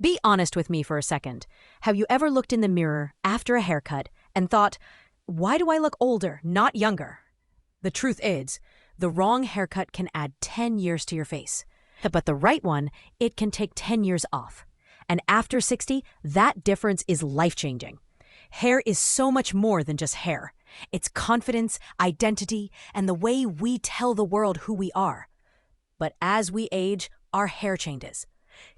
Be honest with me for a second. Have you ever looked in the mirror after a haircut and thought, why do I look older, not younger? The truth is, the wrong haircut can add 10 years to your face. But the right one, it can take 10 years off. And after 60, that difference is life-changing. Hair is so much more than just hair. It's confidence, identity, and the way we tell the world who we are. But as we age, our hair changes.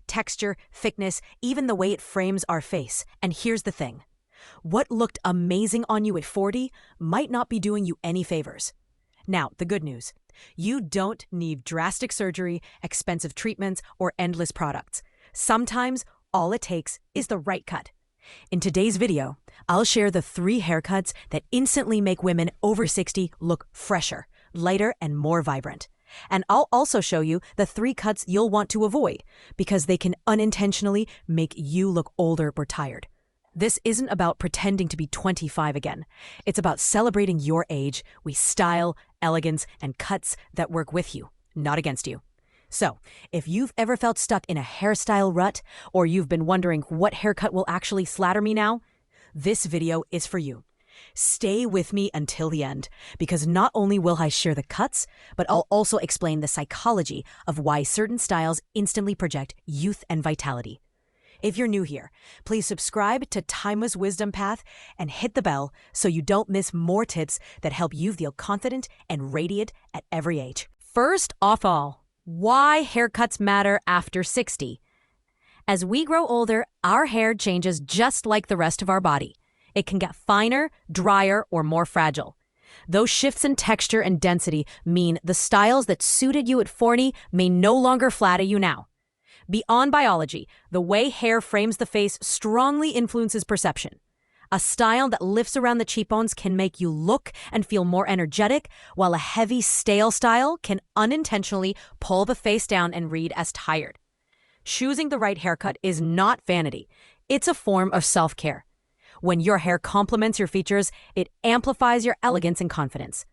Texture, thickness, even the way it frames our face. And here's the thing. What looked amazing on you at 40 might not be doing you any favors. Now, the good news. You don't need drastic surgery, expensive treatments, or endless products. Sometimes, all it takes is the right cut. In today's video, I'll share the 3 haircuts that instantly make women over 60 look fresher, lighter, and more vibrant. And I'll also show you the 3 cuts you'll want to avoid because they can unintentionally make you look older or tired. This isn't about pretending to be 25 again. It's about celebrating your age with style, elegance, and cuts that work with you, not against you. So, if you've ever felt stuck in a hairstyle rut, or you've been wondering what haircut will actually flatter me now, this video is for you. Stay with me until the end, because not only will I share the cuts, but I'll also explain the psychology of why certain styles instantly project youth and vitality. If you're new here, please subscribe to Timeless Wisdom Path and hit the bell so you don't miss more tips that help you feel confident and radiant at every age. First off all, why haircuts matter after 60. As we grow older, our hair changes just like the rest of our body. It can get finer, drier, or more fragile. Those shifts in texture and density mean the styles that suited you at 40 may no longer flatter you now. Beyond biology, the way hair frames the face strongly influences perception. A style that lifts around the cheekbones can make you look and feel more energetic, while a heavy, stale style can unintentionally pull the face down and read as tired. Choosing the right haircut is not vanity. It's a form of self-care. When your hair complements your features, it amplifies your elegance and confidence.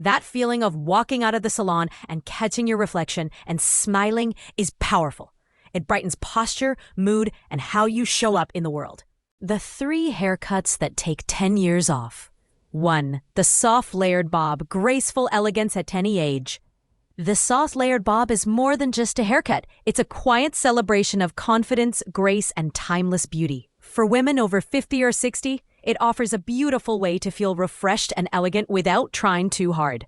That feeling of walking out of the salon and catching your reflection and smiling is powerful. It brightens posture, mood, and how you show up in the world. The 3 haircuts that take 10 years off. 1. The soft layered bob, graceful elegance at any age. The soft layered bob is more than just a haircut. It's a quiet celebration of confidence, grace, and timeless beauty. For women over 50 or 60, it offers a beautiful way to feel refreshed and elegant without trying too hard.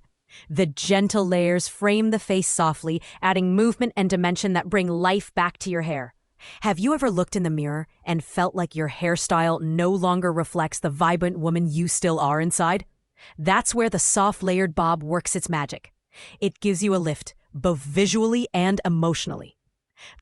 The gentle layers frame the face softly, adding movement and dimension that bring life back to your hair. Have you ever looked in the mirror and felt like your hairstyle no longer reflects the vibrant woman you still are inside? That's where the soft layered bob works its magic. It gives you a lift, both visually and emotionally.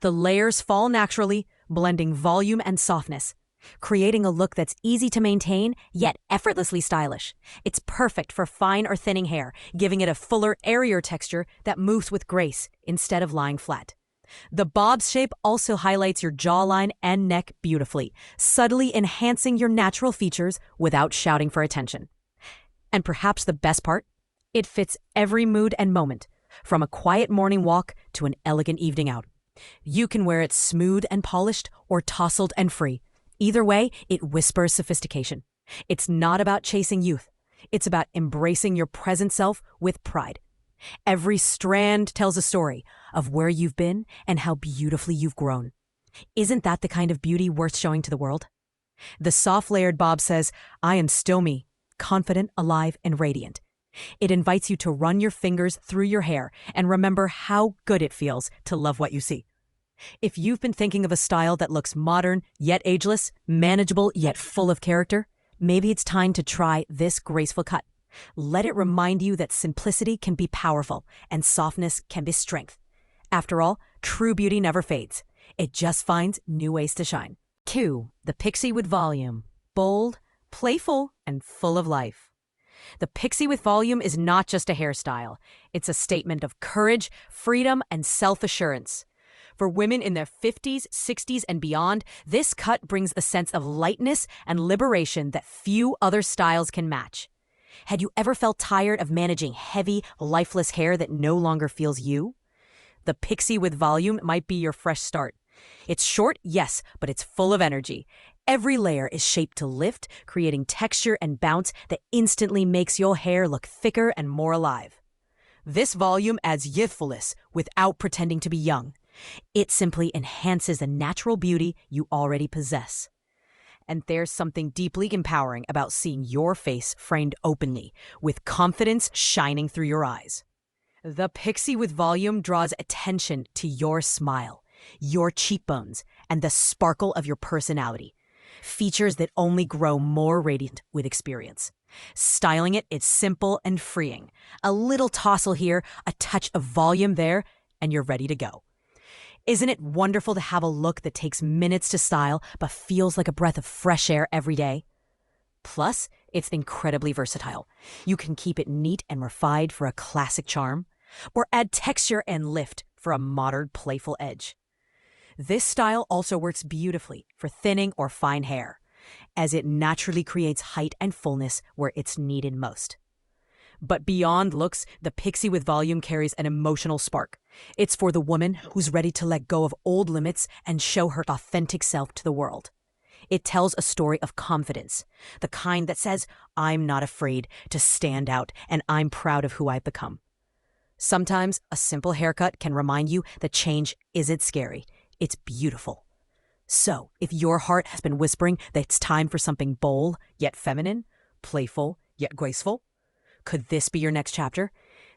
The layers fall naturally, blending volume and softness, creating a look that's easy to maintain, yet effortlessly stylish. It's perfect for fine or thinning hair, giving it a fuller, airier texture that moves with grace instead of lying flat. The bob's shape also highlights your jawline and neck beautifully, subtly enhancing your natural features without shouting for attention. And perhaps the best part? It fits every mood and moment, from a quiet morning walk to an elegant evening out. You can wear it smooth and polished or tousled and free. Either way, it whispers sophistication. It's not about chasing youth. It's about embracing your present self with pride. Every strand tells a story of where you've been and how beautifully you've grown. Isn't that the kind of beauty worth showing to the world? The soft layered bob says, I am still me, confident, alive, and radiant. It invites you to run your fingers through your hair and remember how good it feels to love what you see. If you've been thinking of a style that looks modern yet ageless, manageable yet full of character, maybe it's time to try this graceful cut. Let it remind you that simplicity can be powerful and softness can be strength. After all, true beauty never fades. It just finds new ways to shine. 2. The pixie with volume. Bold, playful, and full of life. The pixie with volume is not just a hairstyle. It's a statement of courage, freedom, and self-assurance. For women in their 50s, 60s, and beyond, this cut brings a sense of lightness and liberation that few other styles can match. Had you ever felt tired of managing heavy, lifeless hair that no longer feels you? The pixie with volume might be your fresh start. It's short, yes, but it's full of energy. Every layer is shaped to lift, creating texture and bounce that instantly makes your hair look thicker and more alive. This volume adds youthfulness without pretending to be young. It simply enhances the natural beauty you already possess. And there's something deeply empowering about seeing your face framed openly, with confidence shining through your eyes. The pixie with volume draws attention to your smile, your cheekbones, and the sparkle of your personality. Features that only grow more radiant with experience. Styling it is simple and freeing. A little tousle here, a touch of volume there, and you're ready to go. Isn't it wonderful to have a look that takes minutes to style but feels like a breath of fresh air every day? Plus, it's incredibly versatile. You can keep it neat and refined for a classic charm, or add texture and lift for a modern, playful edge. This style also works beautifully for thinning or fine hair, as it naturally creates height and fullness where it's needed most. But beyond looks, the pixie with volume carries an emotional spark. It's for the woman who's ready to let go of old limits and show her authentic self to the world. It tells a story of confidence, the kind that says, I'm not afraid to stand out and I'm proud of who I've become. Sometimes a simple haircut can remind you that change isn't scary, it's beautiful. So, if your heart has been whispering that it's time for something bold yet feminine, playful yet graceful, could this be your next chapter?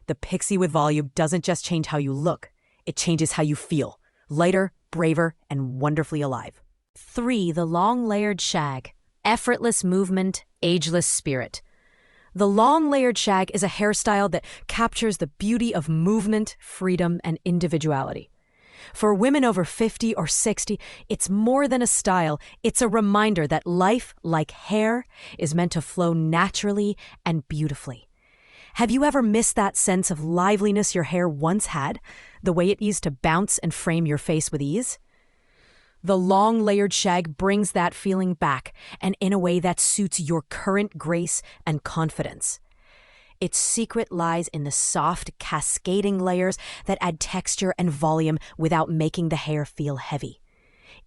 The pixie with volume doesn't just change how you look, it changes how you feel. Lighter, braver, and wonderfully alive. 3. The long layered shag. Effortless movement, ageless spirit. The long layered shag is a hairstyle that captures the beauty of movement, freedom, and individuality. For women over 50 or 60, it's more than a style, it's a reminder that life, like hair, is meant to flow naturally and beautifully. Have you ever missed that sense of liveliness your hair once had, the way it used to bounce and frame your face with ease? The long layered shag brings that feeling back, and in a way that suits your current grace and confidence. Its secret lies in the soft, cascading layers that add texture and volume without making the hair feel heavy.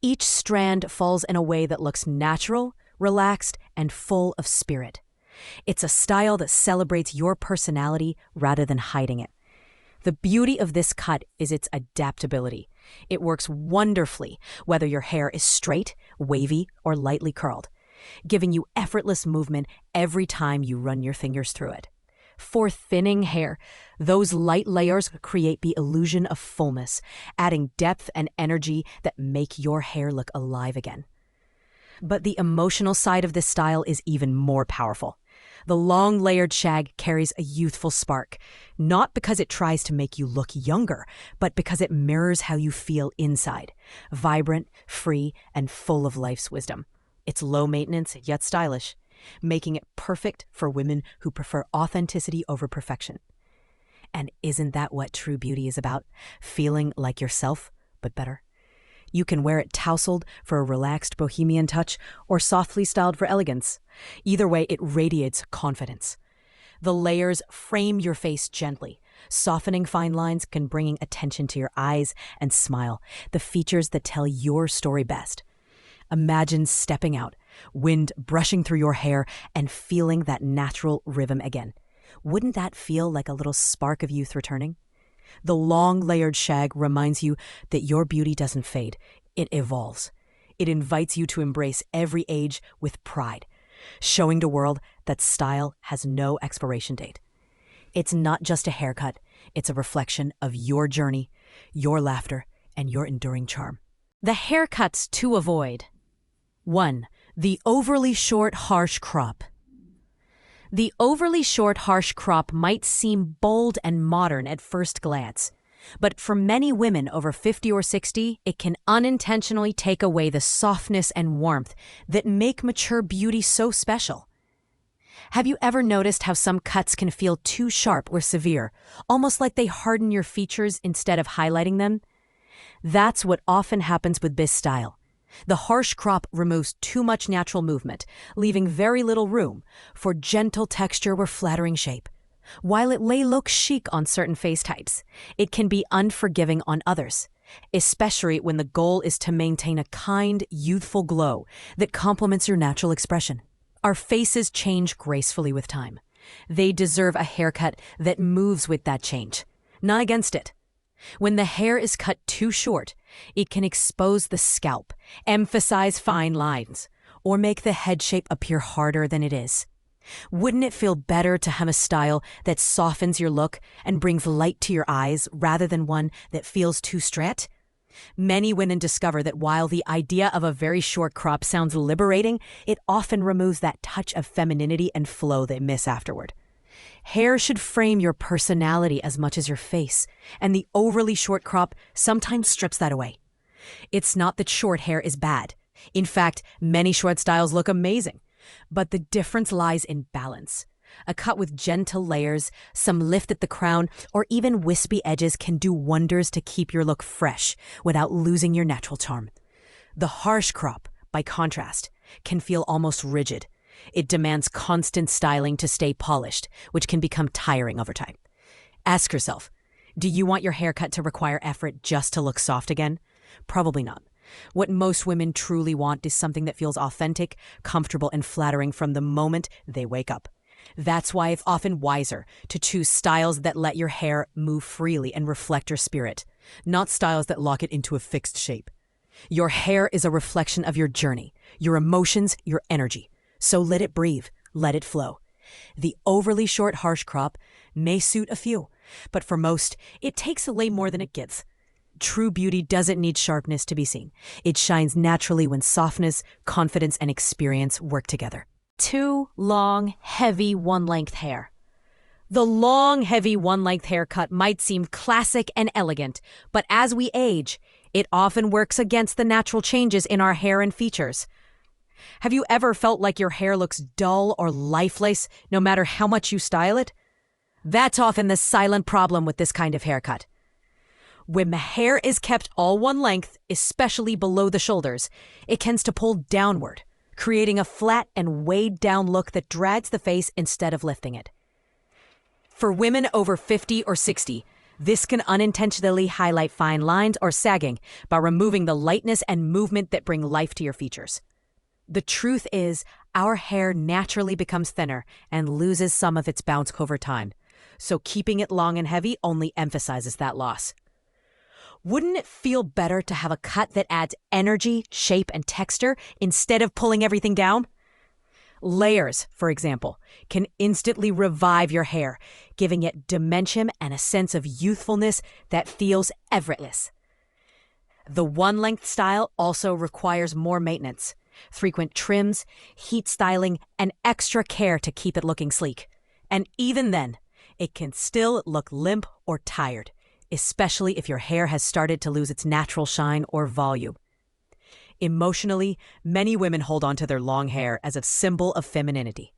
Each strand falls in a way that looks natural, relaxed, and full of spirit. It's a style that celebrates your personality rather than hiding it. The beauty of this cut is its adaptability. It works wonderfully whether your hair is straight, wavy, or lightly curled, giving you effortless movement every time you run your fingers through it. For thinning hair, those light layers create the illusion of fullness, adding depth and energy that make your hair look alive again. But the emotional side of this style is even more powerful. The long layered shag carries a youthful spark, not because it tries to make you look younger, but because it mirrors how you feel inside, vibrant, free, and full of life's wisdom. It's low maintenance yet stylish, making it perfect for women who prefer authenticity over perfection. And isn't that what true beauty is about? Feeling like yourself, but better. You can wear it tousled for a relaxed bohemian touch or softly styled for elegance. Either way, it radiates confidence. The layers frame your face gently, softening fine lines and bringing attention to your eyes and smile, the features that tell your story best. Imagine stepping out, wind brushing through your hair, and feeling that natural rhythm again. Wouldn't that feel like a little spark of youth returning? The long layered shag reminds you that your beauty doesn't fade, it evolves. It invites you to embrace every age with pride, showing the world that style has no expiration date. It's not just a haircut, it's a reflection of your journey, your laughter, and your enduring charm. The haircuts to avoid. 1. The overly short, harsh crop. The overly short, harsh crop might seem bold and modern at first glance, but for many women over 50 or 60, it can unintentionally take away the softness and warmth that make mature beauty so special. Have you ever noticed how some cuts can feel too sharp or severe, almost like they harden your features instead of highlighting them? That's what often happens with this style. The harsh crop removes too much natural movement, leaving very little room for gentle texture or flattering shape. While it may look chic on certain face types, it can be unforgiving on others. especially when the goal is to maintain a kind, youthful glow that complements your natural expression. Our faces change gracefully with time. They deserve a haircut that moves with that change, not against it. When the hair is cut too short, it can expose the scalp, emphasize fine lines, or make the head shape appear harder than it is. Wouldn't it feel better to have a style that softens your look and brings light to your eyes rather than one that feels too straight? Many women discover that while the idea of a very short crop sounds liberating, it often removes that touch of femininity and flow they miss afterward. Hair should frame your personality as much as your face, and the overly short crop sometimes strips that away. It's not that short hair is bad. In fact, many short styles look amazing. But the difference lies in balance. A cut with gentle layers, some lift at the crown, or even wispy edges can do wonders to keep your look fresh without losing your natural charm. The harsh crop, by contrast, can feel almost rigid. It demands constant styling to stay polished, which can become tiring over time. Ask yourself, do you want your haircut to require effort just to look soft again? Probably not. What most women truly want is something that feels authentic, comfortable, and flattering from the moment they wake up. That's why it's often wiser to choose styles that let your hair move freely and reflect your spirit, not styles that lock it into a fixed shape. Your hair is a reflection of your journey, your emotions, your energy. So let it breathe, let it flow. The overly short, harsh crop may suit a few, but for most, it takes away more than it gives. True beauty doesn't need sharpness to be seen. It shines naturally when softness, confidence, and experience work together. Too long, heavy, one-length hair. The long, heavy, one-length haircut might seem classic and elegant, but as we age, it often works against the natural changes in our hair and features. Have you ever felt like your hair looks dull or lifeless no matter how much you style it? That's often the silent problem with this kind of haircut. When the hair is kept all one length, especially below the shoulders, it tends to pull downward, creating a flat and weighed down look that drags the face instead of lifting it. For women over 50 or 60, this can unintentionally highlight fine lines or sagging by removing the lightness and movement that bring life to your features. The truth is, our hair naturally becomes thinner and loses some of its bounce over time, so keeping it long and heavy only emphasizes that loss. Wouldn't it feel better to have a cut that adds energy, shape, and texture instead of pulling everything down? Layers, for example, can instantly revive your hair, giving it dimension and a sense of youthfulness that feels effortless. The one-length style also requires more maintenance, frequent trims, heat styling, and extra care to keep it looking sleek. And even then, it can still look limp or tired, especially if your hair has started to lose its natural shine or volume. Emotionally, many women hold on to their long hair as a symbol of femininity.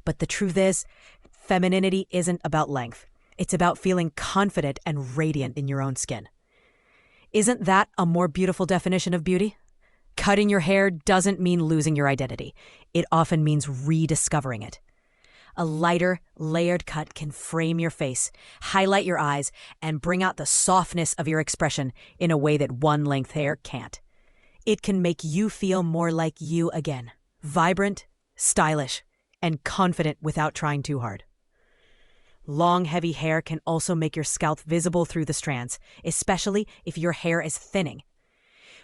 But the truth is, femininity isn't about length. It's about feeling confident and radiant in your own skin. Isn't that a more beautiful definition of beauty? Cutting your hair doesn't mean losing your identity. It often means rediscovering it. A lighter, layered cut can frame your face, highlight your eyes, and bring out the softness of your expression in a way that one-length hair can't. It can make you feel more like you again, vibrant, stylish, and confident without trying too hard. Long, heavy hair can also make your scalp visible through the strands, especially if your hair is thinning,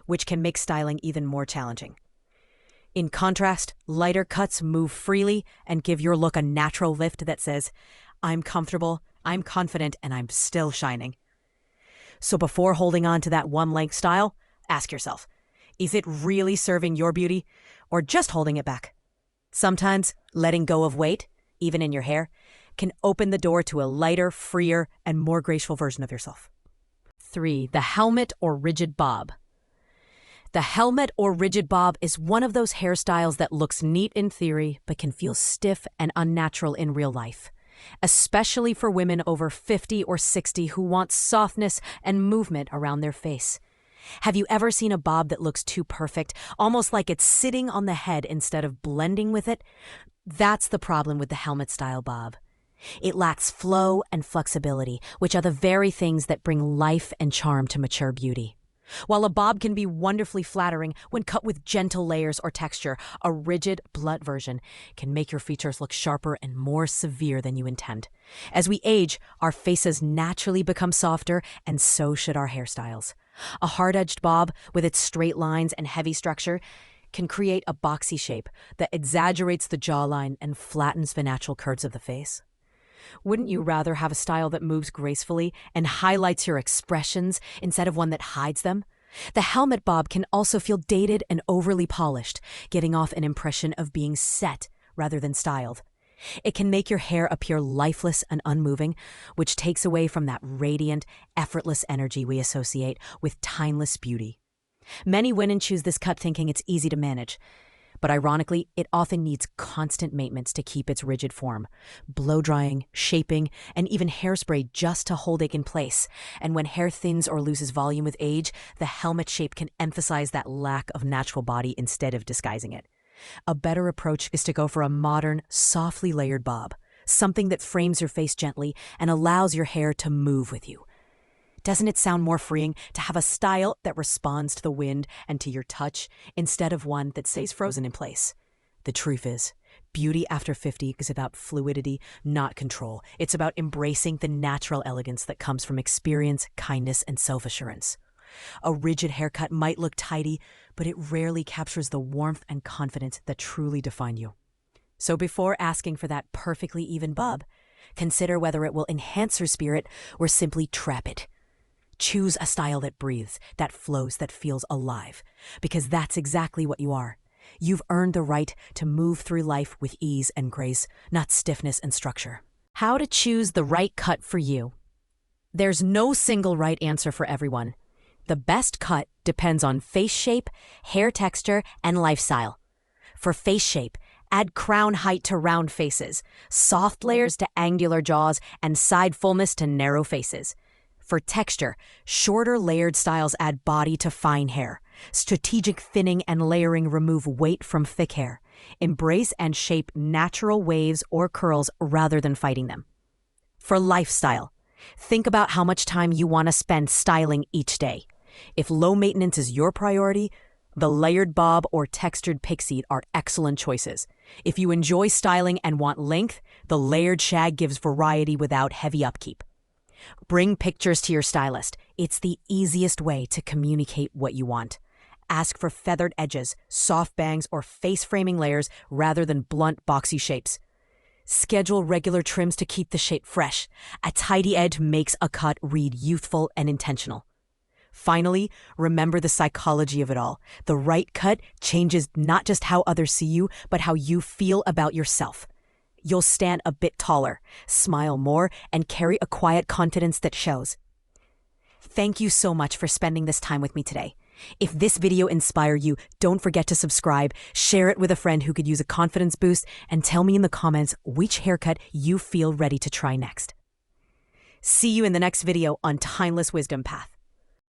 which can make styling even more challenging. In contrast, lighter cuts move freely and give your look a natural lift that says, I'm comfortable, I'm confident, and I'm still shining. So before holding on to that one-length style, ask yourself, is it really serving your beauty or just holding it back? Sometimes letting go of weight, even in your hair, can open the door to a lighter, freer, and more graceful version of yourself. 3. The helmet or rigid bob. The helmet or rigid bob is one of those hairstyles that looks neat in theory but can feel stiff and unnatural in real life, especially for women over 50 or 60 who want softness and movement around their face. Have you ever seen a bob that looks too perfect, almost like it's sitting on the head instead of blending with it? That's the problem with the helmet-style bob. It lacks flow and flexibility, which are the very things that bring life and charm to mature beauty. While a bob can be wonderfully flattering when cut with gentle layers or texture, a rigid, blunt version can make your features look sharper and more severe than you intend. As we age, our faces naturally become softer, and so should our hairstyles. A hard-edged bob, with its straight lines and heavy structure, can create a boxy shape that exaggerates the jawline and flattens the natural curves of the face. Wouldn't you rather have a style that moves gracefully and highlights your expressions instead of one that hides them? The helmet bob can also feel dated and overly polished, getting off an impression of being set rather than styled. It can make your hair appear lifeless and unmoving, which takes away from that radiant, effortless energy we associate with timeless beauty. Many women choose this cut thinking it's easy to manage, but ironically, it often needs constant maintenance to keep its rigid form. Blow drying, shaping, and even hairspray just to hold it in place. And when hair thins or loses volume with age, the helmet shape can emphasize that lack of natural body instead of disguising it. A better approach is to go for a modern, softly layered bob, something that frames your face gently and allows your hair to move with you. Doesn't it sound more freeing to have a style that responds to the wind and to your touch instead of one that stays frozen in place? The truth is, beauty after 50 is about fluidity, not control. It's about embracing the natural elegance that comes from experience, kindness, and self-assurance. A rigid haircut might look tidy, but it rarely captures the warmth and confidence that truly define you. So before asking for that perfectly even bob, consider whether it will enhance your spirit or simply trap it. Choose a style that breathes, that flows, that feels alive, because that's exactly what you are. You've earned the right to move through life with ease and grace, not stiffness and structure. How to choose the right cut for you. There's no single right answer for everyone. The best cut depends on face shape, hair texture, and lifestyle. For face shape, add crown height to round faces, soft layers to angular jaws, and side fullness to narrow faces. For texture, shorter layered styles add body to fine hair. Strategic thinning and layering remove weight from thick hair. Embrace and shape natural waves or curls rather than fighting them. For lifestyle, think about how much time you want to spend styling each day. If low maintenance is your priority, the layered bob or textured pixie are excellent choices. If you enjoy styling and want length, the layered shag gives variety without heavy upkeep. Bring pictures to your stylist. It's the easiest way to communicate what you want. Ask for feathered edges, soft bangs, or face-framing layers rather than blunt, boxy shapes. Schedule regular trims to keep the shape fresh. A tidy edge makes a cut read youthful and intentional. Finally, remember the psychology of it all. The right cut changes not just how others see you, but how you feel about yourself. You'll stand a bit taller, smile more, and carry a quiet confidence that shows. Thank you so much for spending this time with me today. If this video inspired you, don't forget to subscribe, share it with a friend who could use a confidence boost, and tell me in the comments which haircut you feel ready to try next. See you in the next video on Timeless Wisdom Path.